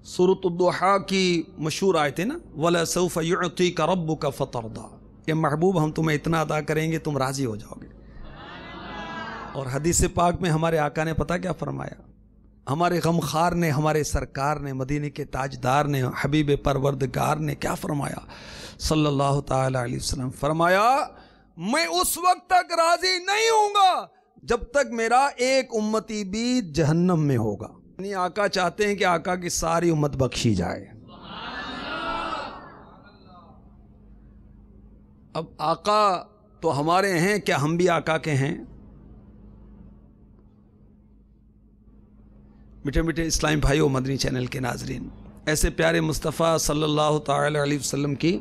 سورۃ الضحیٰ کی مشہور آیت ہے نا، وَلَسَوْفَ يُعْطِيكَ رَبُّكَ فَتَرْضَىٰ. کہ محبوب ہم تمہیں اتنا عطا کریں گے تم راضی ہو جاؤ گے. اور حدیث پاک میں ہمارے آقا نے پتہ کیا فرمایا؟ ہمارے غمخوار نے، ہمارے سرکار نے، مدینے کے تاجدار نے، حبیب پروردگار نے کیا فرمایا صلی اللہ تعالی علیہ وسلم؟ فرمایا میں اس وقت تک راضی نہیں ہوں گا جب تک میرا ایک امتی بھی جہنم میں ہوگا. یعنی آقا چاہتے ہیں کہ آقا کی ساری امت بخشی جائے. اب آقا تو ہمارے ہیں، کیا ہم بھی آقا کے ہیں؟ میٹھے میٹھے اسلامی بھائیوں، مدنی چینل کے ناظرین، ایسے پیارے مصطفیٰ صلی اللہ تعالی علیہ وسلم کی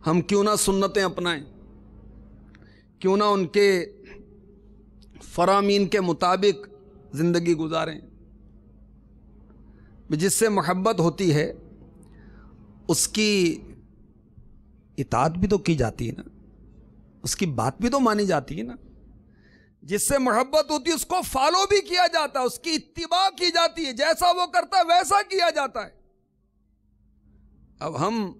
ہم کیوں نہ سنتیں اپنائیں، کیوں نہ ان کے فرامین کے مطابق زندگی گزاریں۔ جس سے محبت ہوتی ہے اس کی اطاعت بھی تو کی جاتی ہے نا، اس کی بات بھی تو مانی جاتی ہے نا۔ جس سے محبت ہوتی ہے اس کو فالو بھی کیا جاتا ہے، اس کی اتباع کی جاتی ہے، جیسا وہ کرتا ہے ویسا کیا جاتا ہے۔ اب ہم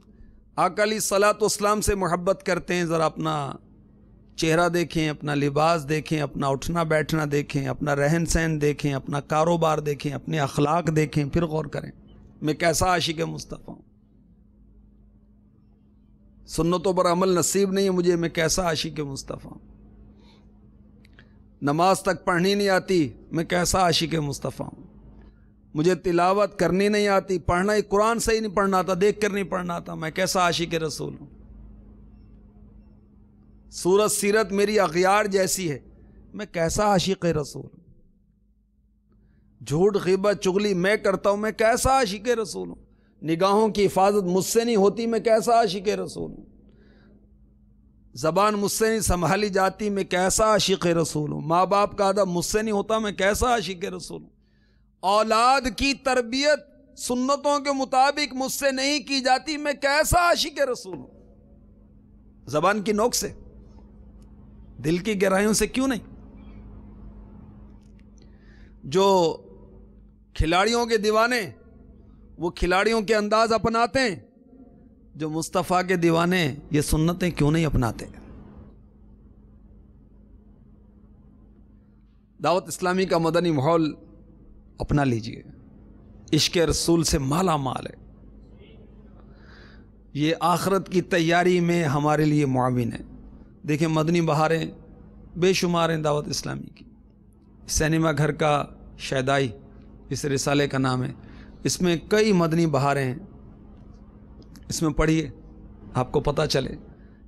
آقا علیہ الصلوۃ والسلام سے محبت کرتے ہیں، ذرا اپنا چہرہ دیکھیں، اپنا لباس دیکھیں، اپنا اٹھنا بیٹھنا دیکھیں، اپنا رہن سہن دیکھیں، اپنا کاروبار دیکھیں، اپنے اخلاق دیکھیں، پھر غور کریں میں کیسا عاشق مصطفیٰ ہوں۔ سنتوں پر عمل نصیب نہیں ہے مجھے، میں کیسا عاشق مصطفیٰ ہوں۔ نماز تک پڑھنی نہیں آتی، میں کیسا عاشق مصطفیٰ ہوں۔ مجھے تلاوت کرنی نہیں آتی، پڑھنا ہی قرآن صحیح نہیں پڑھنا آتا، دیکھ کر نہیں پڑھنا آتا، میں کیسا عاشق رسول ہوں۔ صورت سیرت میری اغیار جیسی ہے، میں کیسا عاشق رسول ہوں۔ جھوٹ غیبت چغلی میں کرتا ہوں، میں کیسا عاشق رسول ہوں۔ نگاہوں کی حفاظت مجھ سے نہیں ہوتی، میں کیسا عاشق رسول ہوں۔ زبان مجھ سے نہیں سنبھالی جاتی، میں کیسا عاشق رسول ہوں۔ ماں باپ کا ادب مجھ سے نہیں ہوتا، میں کیسا عاشق رسول ہوں۔ اولاد کی تربیت سنتوں کے مطابق مجھ سے نہیں کی جاتی، میں کیسا عاشق رسول ہوں۔ زبان کی نوک سے، دل کی گہرائیوں سے کیوں نہیں۔ جو کھلاڑیوں کے دیوانے وہ کھلاڑیوں کے انداز اپناتے ہیں، جو مصطفیٰ کے دیوانے یہ سنتیں کیوں نہیں اپناتے۔ دعوت اسلامی کا مدنی ماحول اپنا لیجئے، عشق رسول سے مالا مال ہے، یہ آخرت کی تیاری میں ہمارے لیے معاون ہے۔ دیکھیں مدنی بہاریں بے شمار ہیں دعوت اسلامی کی۔ سینما گھر کا شیدائی اس رسالے کا نام ہے، اس میں کئی مدنی بہاریں ہیں، اس میں پڑھیے آپ کو پتہ چلے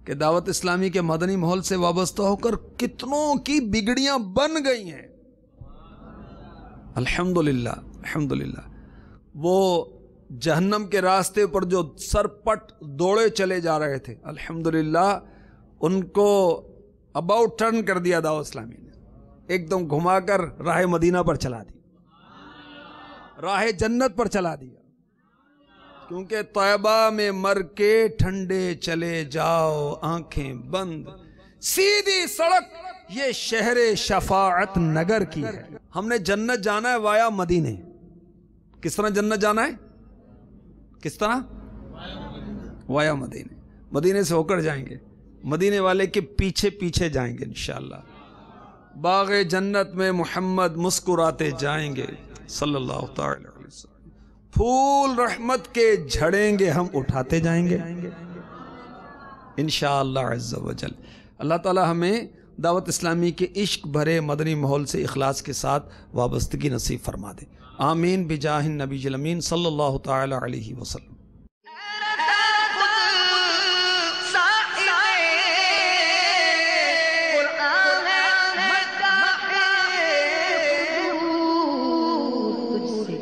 کہ دعوت اسلامی کے مدنی ماحول سے وابستہ ہو کر کتنوں کی بگڑیاں بن گئی ہیں۔ الحمدللہ الحمدللہ، وہ جہنم کے راستے پر جو سرپٹ دوڑے چلے جا رہے تھے، الحمدللہ ان کو اباؤٹ ٹرن کر دیا دعوت اسلامی نے، ایک دم گھما کر راہ مدینہ پر چلا دی، راہ جنت پر چلا دیا۔ کیونکہ طیبہ میں مر کے ٹھنڈے چلے جاؤ آنکھیں بند، سیدھی سڑک یہ شہر شفاعت نگر کی ہے۔ ہم نے جنت جانا ہے وایا مدینے۔ کس طرح جنت جانا ہے؟ کس طرح؟ وایا مدینے، مدینے سے ہو کر جائیں گے، مدینے والے کے پیچھے پیچھے جائیں گے انشاءاللہ۔ باغ جنت میں محمد مسکراتے جائیں گے صلی اللہ تعالی علیہ وسلم۔ پھول رحمت کے جھڑیں گے ہم اٹھاتے جائیں گے انشاءاللہ عز و جل۔ اللہ تعالی ہمیں دعوت اسلامی کے عشق بھرے مدنی ماحول سے اخلاص کے ساتھ وابستگی نصیب فرما دے، آمین بجاہ النبی الامین صلی اللہ تعالی علیہ وسلم۔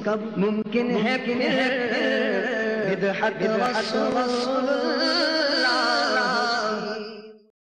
کب ممکن ہے پھر مدحت رسول